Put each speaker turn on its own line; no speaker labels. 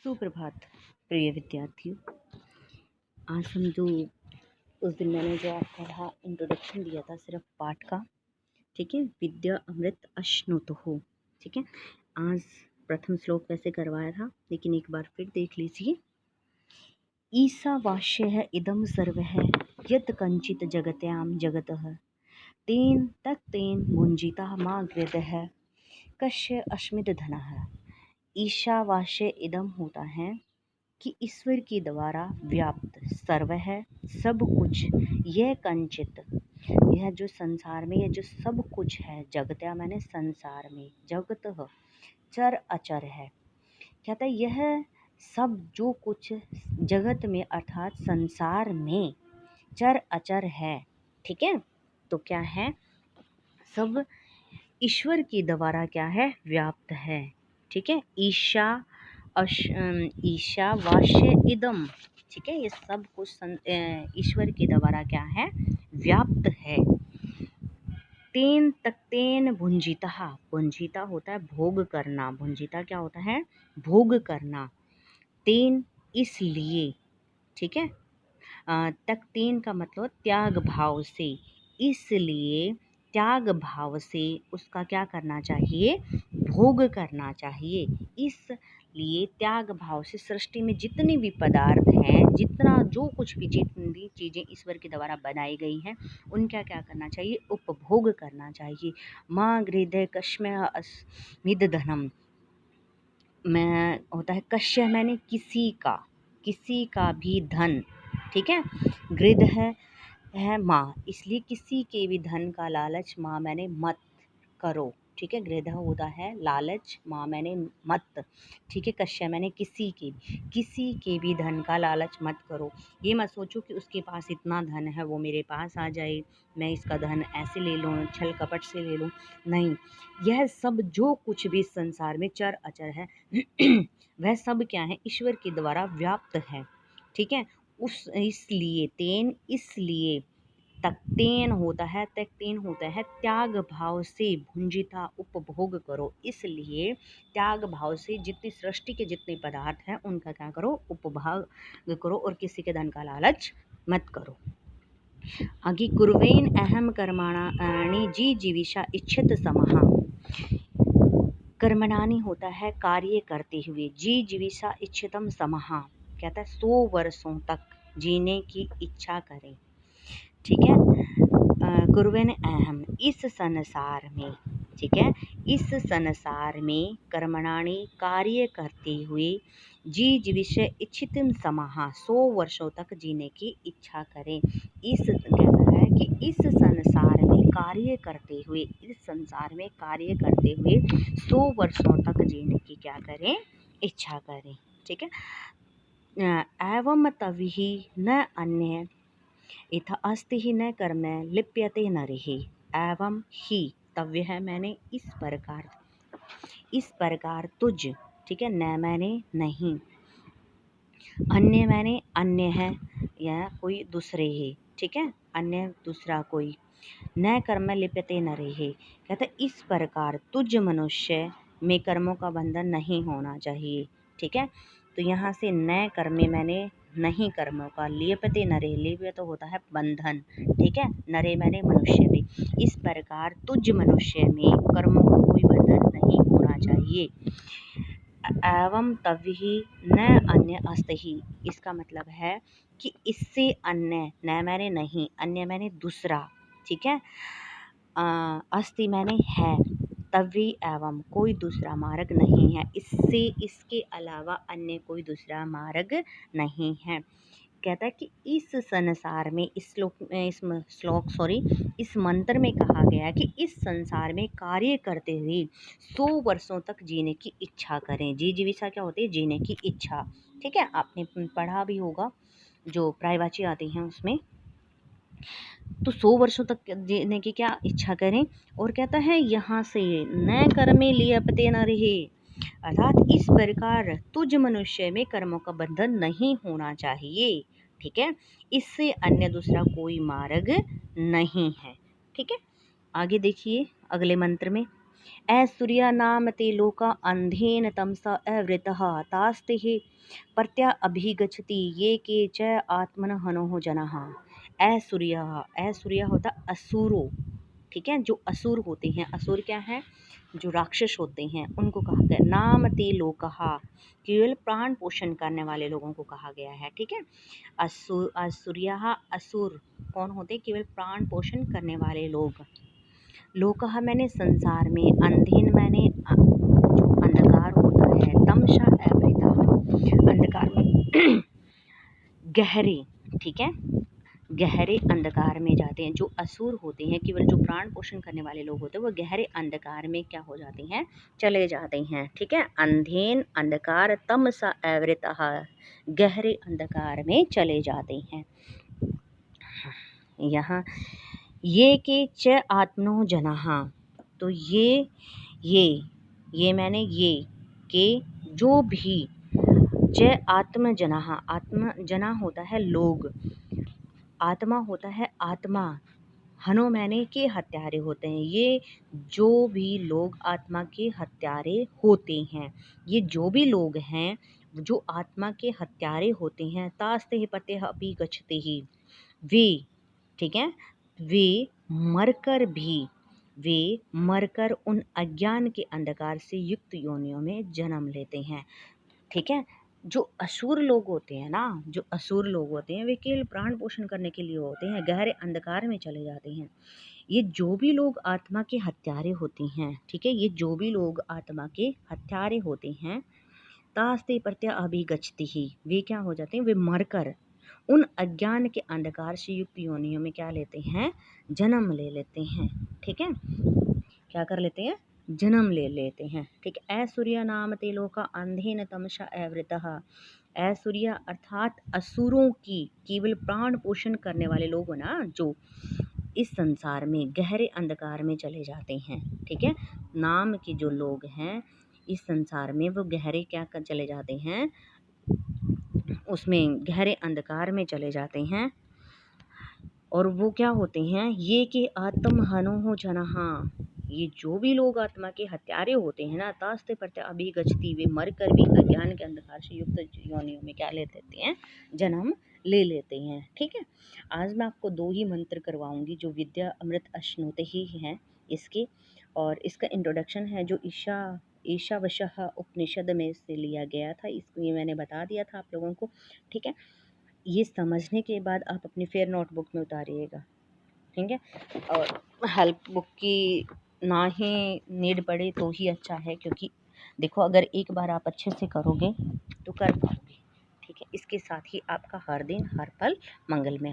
सुप्रभात प्रिय विद्यार्थियों। आज हम जो उस दिन मैंने जो आपको पढ़ा इंट्रोडक्शन दिया था सिर्फ पाठ का, ठीक है, विद्या अमृत अश्नुतु हो, ठीक है। आज प्रथम श्लोक वैसे करवाया था, लेकिन एक बार फिर देख लीजिए। ईशावास्य इदं सर्वः यत् कंचित जगत्याम जगतः तेन तत्तेन भुंजिता मा गृधः कस्य अस्मिद् धनः। ईशावास्य इदम होता है कि ईश्वर के द्वारा व्याप्त सर्व है, सब कुछ, यह कंचित, यह जो संसार में, यह जो सब कुछ है, जगत्या मैंने संसार में, जगत चर अचर है। कहता है यह सब जो कुछ जगत में अर्थात संसार में चर अचर है, ठीक है। तो क्या है, सब ईश्वर के द्वारा क्या है, व्याप्त है, ठीक है। ईशावास्य इदम, ठीक है, ये सब कुछ ईश्वर के द्वारा क्या है, व्याप्त है। तेन तत्तेन भुंजिता, भुंजिता होता है भोग करना, भुंजिता क्या होता है, भोग करना। तेन इसलिए, ठीक है, तत्तेन का मतलब त्याग भाव से, इसलिए त्याग भाव से उसका क्या करना चाहिए, भोग करना चाहिए। इसलिए त्याग भाव से सृष्टि में जितने भी पदार्थ हैं, जितना जो कुछ भी जितनी चीज़ें ईश्वर के द्वारा बनाई गई हैं, उनका क्या करना चाहिए, उपभोग करना चाहिए। माँ गृधे कश्मय अस्मिद धनम, मैं होता है कश्य मैंने किसी का भी धन, ठीक है। गृध है माँ, इसलिए किसी के भी धन का लालच माँ मैंने मत करो, ठीक है। गृध होता है लालच, माँ मैंने मत, ठीक है। कश्य मैंने किसी के भी धन का लालच मत करो। ये मत सोचो कि उसके पास इतना धन है वो मेरे पास आ जाए, मैं इसका धन ऐसे ले लूँ, छल कपट से ले लूँ, नहीं। यह सब जो कुछ भी संसार में चर अचर है वह सब क्या है, ईश्वर के द्वारा व्याप्त है, ठीक है। इसलिए तेन, इसलिए तत्तेन होता है त्याग भाव से भुंजिता, उपभोग करो। इसलिए त्याग भाव से जितनी सृष्टि के जितने पदार्थ हैं उनका क्या करो, उपभोग करो, और किसी के धन का लालच मत करो। आगे कुर्वेन अहम कर्मणानि जी जीविषा इच्छित समहा, कर्मणानि होता है कार्य करते हुए, जी जीविषा इच्छितम समहा, कहता है 100 वर्षों तक जीने की इच्छा करें, ठीक है। कुर्वेन अहम, इस संसार में, ठीक है, इस संसार में कर्मणानि कार्य करते हुए, जी जीविष्य इच्छितम समाहा 100 वर्षों तक जीने की इच्छा करें। इस कहता है कि इस संसार में कार्य करते हुए, इस संसार में कार्य करते हुए 100 वर्षों तक जीने की क्या करें, इच्छा करें, ठीक है। एवं तभी न अन्य इथ अस्ति ही न कर्म लिप्यते नरिहि, एवं ही तव्य है मैंने इस प्रकार तुझ, ठीक है, न मैंने नहीं, अन्य मैंने अन्य है या कोई दूसरे है, ठीक है, अन्य दूसरा कोई, न कर्म लिप्यते नरिहि, कहते इस प्रकार तुझ मनुष्य में कर्मों का बंधन नहीं होना चाहिए, ठीक है। तो यहाँ से न कर्मे मैंने नहीं कर्मों का, लिप्यते नरे, लिप्य तो होता है बंधन, ठीक है, नरे मैंने मनुष्य में, इस प्रकार तुझ मनुष्य में कर्मों का कोई बंधन नहीं होना चाहिए। एवं तभी न अन्य अस्ति, इसका मतलब है कि इससे अन्य, न मैंने नहीं, अन्य मैंने दूसरा, ठीक है, अस्ति मैंने है, तभी एवं कोई दूसरा मार्ग नहीं है, इससे, इसके अलावा अन्य कोई दूसरा मार्ग नहीं है। कहता है कि इस संसार में, इस मंत्र में कहा गया है कि इस संसार में कार्य करते हुए 100 वर्षों तक जीने की इच्छा करें। जी जीविका क्या होती है, जीने की इच्छा, ठीक है, आपने पढ़ा भी होगा जो प्रायवाची आती हैं उसमें। तो 100 वर्षों तक जीने की क्या इच्छा करें, और कहता है यहाँ से न कर्मे लिप्यते नरिहि, अर्थात इस प्रकार तुझ मनुष्य में कर्मों का बंधन नहीं होना चाहिए, ठीक है, इससे अन्य दूसरा कोई मार्ग नहीं है, ठीक है। आगे देखिए अगले मंत्र में, ऐश्वर्या नाम ते लोका अंधेन तमसा अवृतः तास्ते प्रत्या अभिगच्छति ये के च आत्मन हनोः जनः। ऐश्वर्या होता असुरो, ठीक है, जो असुर होते हैं, असुर क्या है, जो राक्षस होते हैं, उनको कहा गया। नाम ते लोकहा, केवल प्राण पोषण करने वाले लोगों को कहा गया है, ठीक है। असुर्या, असुर कौन होते, केवल प्राण पोषण करने वाले लोग। लोकहा मैंने संसार में, अंधेन मैंने जो अंधकार होता है, तमशा एवृता अंधकार में गहरे, ठीक है, गहरे अंधकार में जाते हैं। जो असुर होते हैं, केवल जो प्राण पोषण करने वाले लोग होते हैं, वो गहरे अंधकार में क्या हो जाते हैं, चले जाते हैं, ठीक है। अंधेन अंधकार, तमसा आवृतः गहरे अंधकार में चले जाते हैं। यहाँ ये के च आत्मनो जनः, तो ये मैंने ये के जो भी, च आत्म जनः, आत्म जना होता है लोग, आत्मा होता है आत्मा, हनो मैंने के हत्यारे होते हैं। ये जो भी लोग आत्मा के हत्यारे होते हैं, ये जो भी लोग हैं जो आत्मा के हत्यारे होते हैं, तास्ते ही पते अपि गच्छते ही, वे, ठीक है, वे मरकर उन अज्ञान के अंधकार से युक्त योनियों में जन्म लेते हैं, ठीक है। जो असुर लोग होते हैं ना, जो असुर लोग होते हैं, वे केवल प्राण पोषण करने के लिए होते हैं, गहरे अंधकार में चले जाते हैं। ये जो भी लोग आत्मा के हत्यारे होते हैं, ठीक है, ये जो भी लोग आत्मा के हत्यारे होते हैं, तास्ते प्रत्या अभिगच्छति ही, वे क्या हो जाते हैं, वे मरकर उन अज्ञान के अंधकार से युक्त योनियों में क्या लेते हैं, जन्म ले लेते हैं, ठीक है, क्या कर लेते हैं, जन्म ले लेते हैं, ठीक है। ऐश्वर्या नाम ते लोका अंधेन तमसा आवृतः, ऐश्वर्या अर्थात असुरों की, केवल प्राण पोषण करने वाले लोग हो ना, जो इस संसार में गहरे अंधकार में चले जाते हैं, ठीक है। नाम के जो लोग हैं इस संसार में, वो गहरे क्या कर चले जाते हैं, उसमें गहरे अंधकार में चले जाते हैं। और वो क्या होते हैं, ये कि आत्महनो जनहा, ये जो भी लोग आत्मा के हत्यारे होते हैं ना, तास्ते प्रत्य अभिगच्छति, वे मर कर भी अज्ञान के अंधकार से युक्त योनियों में क्या ले लेते हैं, जन्म ले लेते हैं, ठीक है। आज मैं आपको 2 ही मंत्र करवाऊंगी जो विद्या अमृत अश्नुते ही हैं इसके, और इसका इंट्रोडक्शन है जो ईशावशः उपनिषद में से लिया गया था, इसको ये मैंने बता दिया था आप लोगों को, ठीक है। ये समझने के बाद आप अपनी फेयर नोटबुक में उतारिएगा, ठीक है। और हेल्प बुक की ना ही नीड पड़े तो ही अच्छा है, क्योंकि देखो अगर एक बार आप अच्छे से करोगे तो कर पाओगे, ठीक है। इसके साथ ही आपका हर दिन हर पल मंगलमय